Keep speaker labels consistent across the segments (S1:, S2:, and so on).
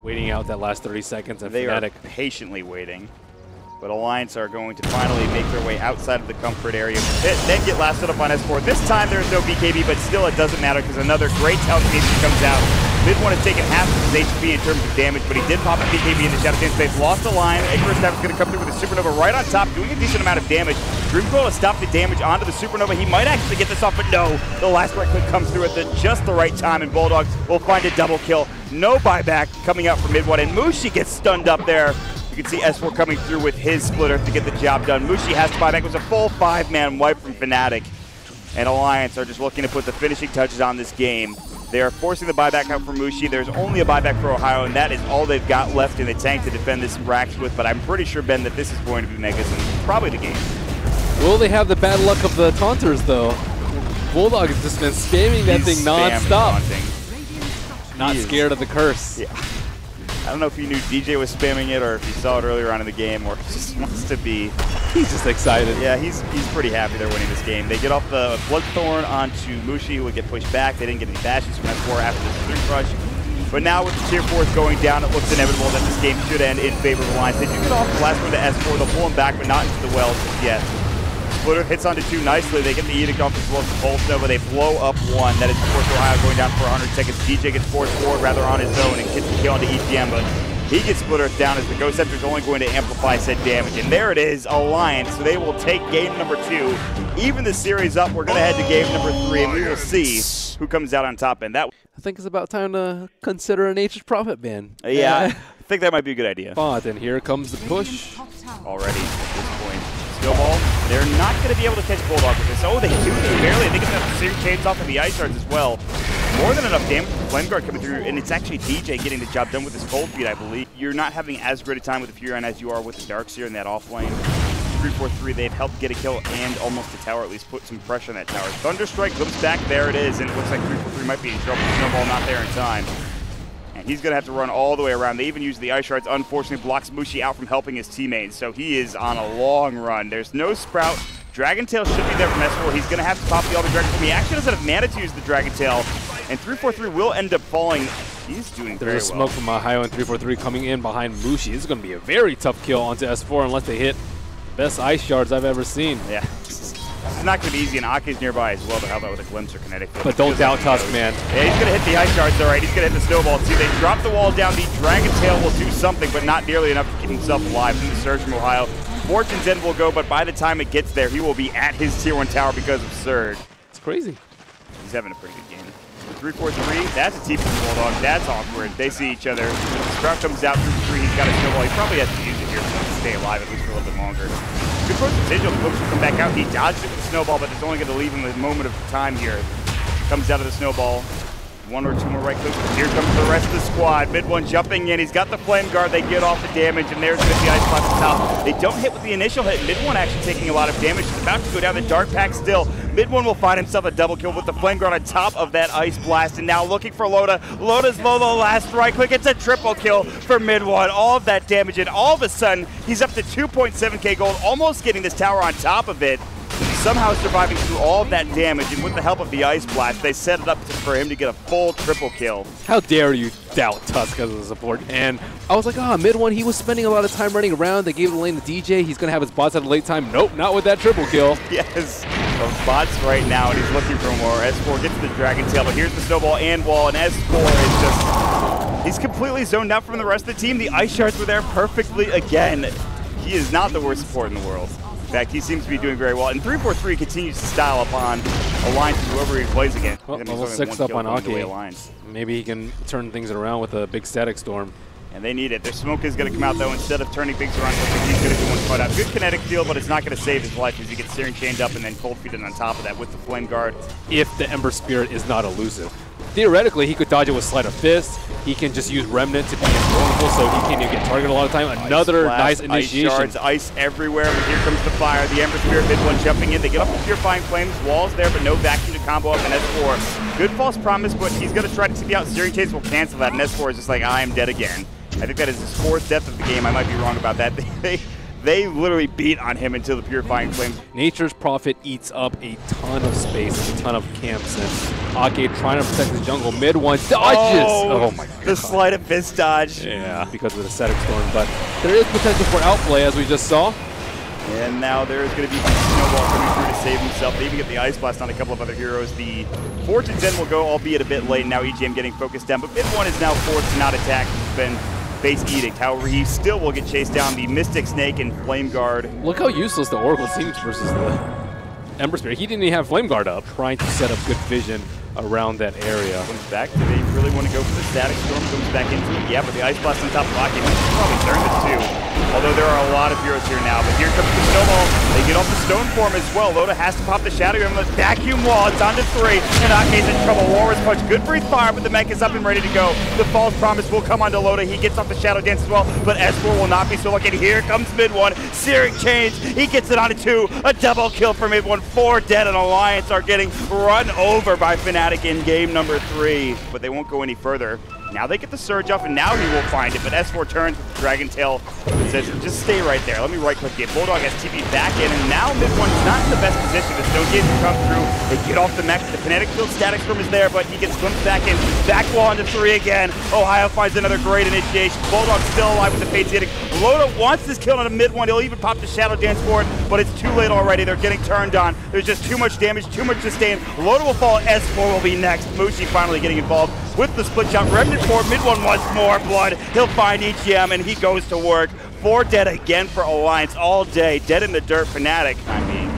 S1: Waiting out that last 30 seconds, and
S2: they
S1: Fnatic
S2: are patiently waiting. But Alliance are going to finally make their way outside of the comfort area of the pit, then get lasted up on S4. This time there's no BKB, but still it doesn't matter because another great telekinesis comes out. Mid-1 has taken half of his HP in terms of damage, but he did pop a BKB in the Shadow Dance. They've lost the line. Snap is going to come through with a Supernova right on top, doing a decent amount of damage. Dreamcoil to stop the damage onto the Supernova. He might actually get this off, but no. The last right click comes through at just the right time, and Bulldogs will find a double kill. No buyback coming out from Mid-1, and Mushi gets stunned up there. You can see S4 coming through with his splitter to get the job done. Mushi has to buy back. It was a full 5-man wipe from Fnatic. And Alliance are just looking to put the finishing touches on this game. They are forcing the buyback out for Mushi. There's only a buyback for Ohio, and that is all they've got left in the tank to defend this Rax with. But I'm pretty sure, Ben, that this is going to be Megas and probably the game.
S1: Will they have the bad luck of the taunters, though? Bulldog has just been spamming that thing non-stop. Not scared of the curse.
S2: Yeah. I don't know if he knew DJ was spamming it or if he saw it earlier on in the game or just wants to be.
S1: He's just excited.
S2: Yeah, he's pretty happy they're winning this game. They get off the Bloodthorn onto Mushi, who would get pushed back. They didn't get any bashes from S4 after this 3 rush. But now with the tier 4s going down, it looks inevitable that this game should end in favor of Alliance. They do get off the last one to S4. They'll pull him back, but not into the well just yet. Splitter hits onto 2 nicely. They get the Edict off as well as the Pulse Nova. They blow up 1. That is, of course, Ohio going down for 100 seconds. DJ gets forced forward rather on his own and gets the kill onto EGM, but he gets Splitter down as the Ghost Scepter is only going to amplify said damage. And there it is, Alliance. So they will take game number 2. Even the series up, we're going to head to game number 3, and we will see who comes out on top. And that,
S1: I think it's about time to consider a Nature's Prophet ban.
S2: Yeah, I think that might be a good idea.
S1: But and here comes the push.
S2: Already at this point. Snowball, they're not going to be able to catch Bulldog with this. Oh, they do. They barely. I think it's enough to sear chains off of the Ice Shards as well. More than enough damage with the Flame Guard coming through, and it's actually DJ getting the job done with his Cold Feet, I believe. You're not having as great a time with the Furon as you are with the Darkseer in that off lane. 3-4-3, they've helped get a kill and almost a tower, at least put some pressure on that tower. Thunderstrike glimpse back, there it is, and it looks like 3-4-3 might be in trouble. Snowball not there in time. And he's going to have to run all the way around. They even use the Ice Shards, unfortunately blocks Mushi out from helping his teammates, so he is on a long run. There's no Sprout. Dragon Tail should be there from S4. He's going to have to pop the Ultra Dragon Tail. He actually doesn't have mana to use the Dragon Tail, and 3-4-3 will end up falling. He's doing very well.
S1: There's a smoke from Ohio and 3-4-3 coming in behind Mushi. This is going to be a very tough kill onto S4 unless they hit the best Ice Shards I've ever seen.
S2: Yeah. This is not going to be easy, and Ake's nearby as well, but how about with a Glimpse or Kinetic?
S1: But don't doubt Tusk, man.
S2: Yeah, he's going to hit the Ice Shards, all right. He's going to hit the Snowball, too. They drop the wall down. The Dragon Tail will do something, but not nearly enough to keep himself alive. Through the Surge from Ohio. Fortune's End will go, but by the time it gets there, he will be at his tier 1 tower because of Surge.
S1: It's crazy.
S2: He's having a pretty good game. 3-4-3, that's a TP from Bulldog. That's awkward. They see each other. Sprout comes out through 3. He's got a Snowball. He probably has to use it here to stay alive, at least for a little bit longer. Good approach to Sigil. The folks will come back out. He dodged it with the Snowball, but it's only going to leave him a moment of time here. Comes out of the Snowball. 1 or 2 more right clicks. Here comes the rest of the squad. Mid-1 jumping in. He's got the Flame Guard. They get off the damage, and there's going to be Ice Blast at the top. They don't hit with the initial hit. Mid-1 actually taking a lot of damage. He's about to go down the Dark Pack still. Mid-1 will find himself a double kill with the Flame Guard on top of that Ice Blast, and now looking for Loda. Loda's low, the last right click. It's a triple kill for Mid-1. All of that damage, and all of a sudden, he's up to 2.7k gold, almost getting this tower on top of it. Somehow surviving through all of that damage, and with the help of the Ice Blast, they set it up for him to get a full triple kill.
S1: How dare you doubt Tusk as a support? And I was like, Mid-1, he was spending a lot of time running around. They gave the lane to DJ. He's going to have his bots at a late time. Nope, not with that triple kill.
S2: Yes, the bots right now, and he's looking for more. S4 gets the Dragon Tail, but here's the Snowball and Wall, and S4 is just... He's completely zoned out from the rest of the team. The Ice Shards were there perfectly again. He is not the worst support in the world. In fact, he seems to be doing very well. And 3-4-3 continues to style upon Alliance and whoever he plays against.
S1: Well, level 6 up on Ake. Maybe he can turn things around with a big Static Storm.
S2: And they need it. Their smoke is going to come out, though. Instead of turning things around, he's going to do one cut out. Good kinetic field, but it's not going to save his life as he gets Searing Chained up and then Cold Feeted on top of that with the Flame Guard.
S1: If the Ember Spirit is not elusive. Theoretically, he could dodge it with Sleight of Fist. He can just use Remnant to be invulnerable, so he can't even get targeted a lot of time. Another nice initiation.
S2: Ice Shards, ice everywhere, but here comes the fire. The Ember Spirit, Mid-1 jumping in. They get off the Purifying Flames. Walls there, but no vacuum to combo up, and S4. Good false promise, but he's going to try to TP out. Searing Chains will cancel that, and S4 is just like, I am dead again. I think that is his 4th death of the game. I might be wrong about that. They literally beat on him until the Purifying Flames.
S1: Nature's Prophet eats up a ton of space and a ton of camps, and Ake trying to protect his jungle. Mid one dodges. Oh my god.
S2: The sleight of fist dodge.
S1: Yeah, because of the Static Storm, but there is potential for outplay as we just saw.
S2: And now there is going to be the Snowball coming through to save himself. They even get the Ice Blast on a couple of other heroes. The Fortune's End will go, albeit a bit late. Now EGM getting focused down, but mid one is now forced to not attack. He's been base edict. However, he still will get chased down. The Mystic Snake and Flame Guard.
S1: Look how useless the Oracle seems versus the Ember Spirit. He didn't even have Flame Guard up, trying to set up good vision around that area.
S2: Comes back. Do they really want to go for the Static Storm? Comes back into it. Yeah, but the Ice Blast on top of Ake. He should probably turn this too. Although there are a lot of heroes here now. But here comes the Snowball. They get off the Stone Form as well. Loda has to pop the Shadow Emblem. Vacuum Wall. It's on to 3. And Ake's in trouble. Walrus Punch. Good breathe fire, but the mech is up and ready to go. The False Promise will come onto Loda. He gets off the Shadow Dance as well. But S4 will not be so lucky. Here comes mid one. Searing Change. He gets it onto 2. A double kill for mid one. 4 dead, and Alliance are getting run over by Fnatic in game number 3. But they won't go any further. Now they get the Surge off, and now he will find it. But S4 turns with the Dragon Tail and says, just stay right there. Let me right-click it. Bulldog has TP back in, and now mid one's not in the best position. The Stone Gate will come through. They get off the mech. The Fnatic field Static Storm is there, but he gets glimpsed back in. Back wall into 3 again. Ohio finds another great initiation. Bulldog still alive with the Fates hitting. Loda wants this kill on a mid one. He'll even pop the Shadow Dance for it, but it's too late already. They're getting turned on. There's just too much damage, too much sustain. Loda will fall. S4 will be next. Mushi finally getting involved with the split shot. Remnant 4, mid one wants more blood. He'll find EGM, and he goes to work. 4 dead again for Alliance all day. Dead in the dirt, Fnatic. I mean,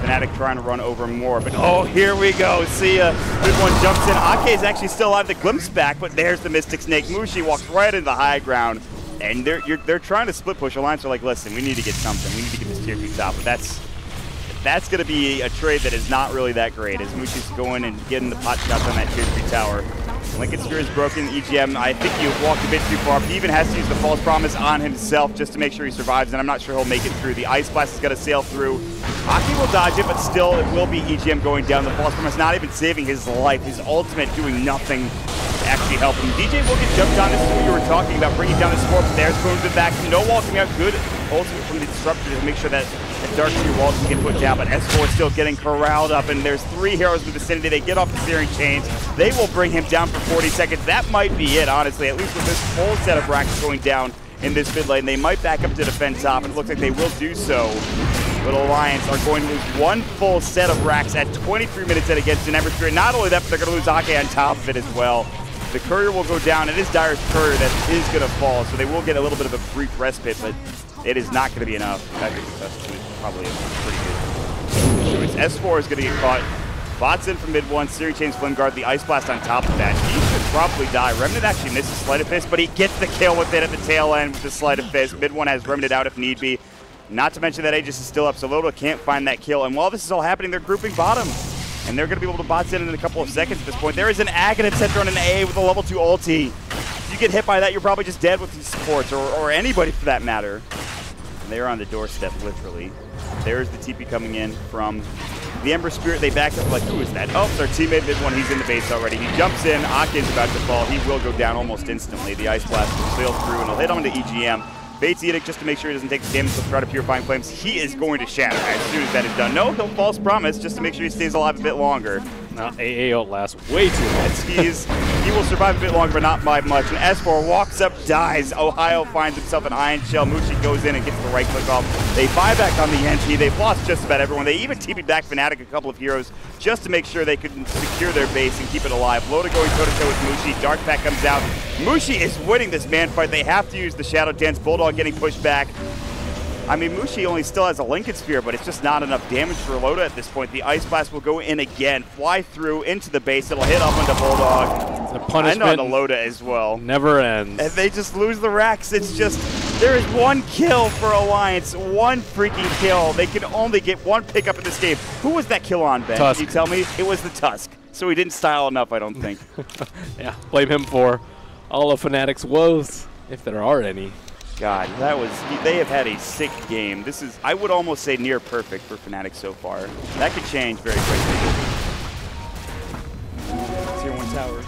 S2: Fnatic trying to run over more, but oh, here we go. See ya. Mid one jumps in. Ake is actually still alive. The glimpse back, but there's the Mystic Snake. Mushi walks right into the high ground, and they're trying to split push. Alliance are like, listen, we need to get something. We need to get this tier 2 top, but that's going to be a trade that is not really that great, as Mushi's going and getting the pot shots on that tier 3 tower. Lincoln Spear is broken. EGM, I think he walked a bit too far. He even has to use the False Promise on himself just to make sure he survives, and I'm not sure he'll make it through. The Ice Blast is going to sail through. Ake will dodge it, but still it will be EGM going down. The False Promise not even saving his life. His ultimate doing nothing to actually help him. DJ will get jumped on. This is what you were talking about, bringing down the score, but there's going to the back. No wall coming out. Good ultimate from the Disruptor to make sure that the Dark Seer wall doesn't get put down, but S4 is still getting corralled up, and there's 3 heroes in the vicinity. They get off the Searing Chains. They will bring him down for 40 seconds. That might be it, honestly, at least with this whole set of brackets going down in this mid lane. They might back up to defend top, and it looks like they will do so. But Alliance are going to lose 1 full set of racks at 23 minutes in against an Ember Spirit. Not only that, but they're going to lose Ake on top of it as well. The Courier will go down. It is Dire's Courier that is going to fall, so they will get a little bit of a brief respite, but it is not going to be enough. I think that's probably pretty good. S4 is going to get caught. Bots in from mid one. Searing Chains, Flame Guard, the Ice Blast on top of that. He should probably die. Remnant actually misses Sleight of Fist, but he gets the kill with it at the tail end with the Sleight of Fist. Mid one has Remnant out if need be. Not to mention that Aegis is still up, so Loda can't find that kill. And while this is all happening, they're grouping bottom. And they're going to be able to bots in a couple of seconds at this point. There is an Aghanim Center on an A with a level 2 ulti. If you get hit by that, you're probably just dead with these supports, or anybody for that matter. And they're on the doorstep, literally. There's the TP coming in from the Ember Spirit. They back up like, who is that? Oh, it's our teammate mid one. He's in the base already. He jumps in. Ake is about to fall. He will go down almost instantly. The Ice Blast will sail through, and he'll hit onto EGM. Fates Edict, just to make sure he doesn't take the damage, he'll try to Purifying Flames. He is going to shatter as soon as that is done. No, he'll False Promise just to make sure he stays alive a bit longer.
S1: Now, AA outlasts way too long.
S2: He will survive a bit longer, but not by much. And S4 walks up, dies. Ohio finds himself an Iron Shell. Mushi goes in and gets the right click off. They buy back on the NT. They've lost just about everyone. They even TP'd back Fnatic a couple of heroes just to make sure they could secure their base and keep it alive. Loda going toe-to-toe with Mushi. Dark Pack comes out. Mushi is winning this man fight. They have to use the Shadow Dance. Bulldog getting pushed back. I mean, Mushi only still has a Lincoln Sphere, but it's just not enough damage for Loda at this point. The Ice Blast will go in again, fly through into the base. It'll hit up onto Bulldog.
S1: The punishment
S2: and onto Loda as well.
S1: Never ends.
S2: And they just lose the racks. It's just, there is 1 kill for Alliance. 1 freaking kill. They can only get 1 pickup in this game. Who was that kill on, Ben?
S1: Tusk.
S2: Can you tell me? It was the Tusk. So he didn't style enough, I don't think.
S1: Yeah, blame him for all of Fnatic's woes, if there are any.
S2: God, that was, they have had a sick game. This is, I would almost say near perfect for Fnatic so far. That could change very quickly. Tier 1 tower.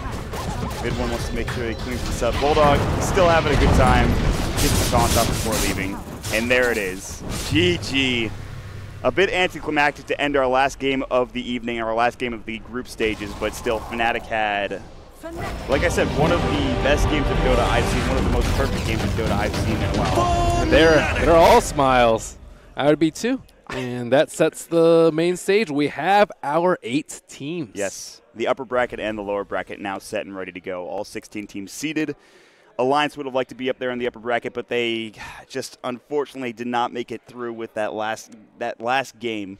S2: Mid one wants to make sure he cleans this up. Bulldog still having a good time. Gets the taunt off before leaving. And there it is. GG. A bit anticlimactic to end our last game of the evening, our last game of the group stages, but still, Fnatic had, like I said, one of the best games of Dota I've seen, one of the most perfect games of Dota I've seen in a while.
S1: They're all smiles. I would be too. And that sets the main stage. We have our 8 teams.
S2: Yes, the upper bracket and the lower bracket now set and ready to go. All 16 teams seeded. Alliance would have liked to be up there in the upper bracket, but they just unfortunately did not make it through with that last game.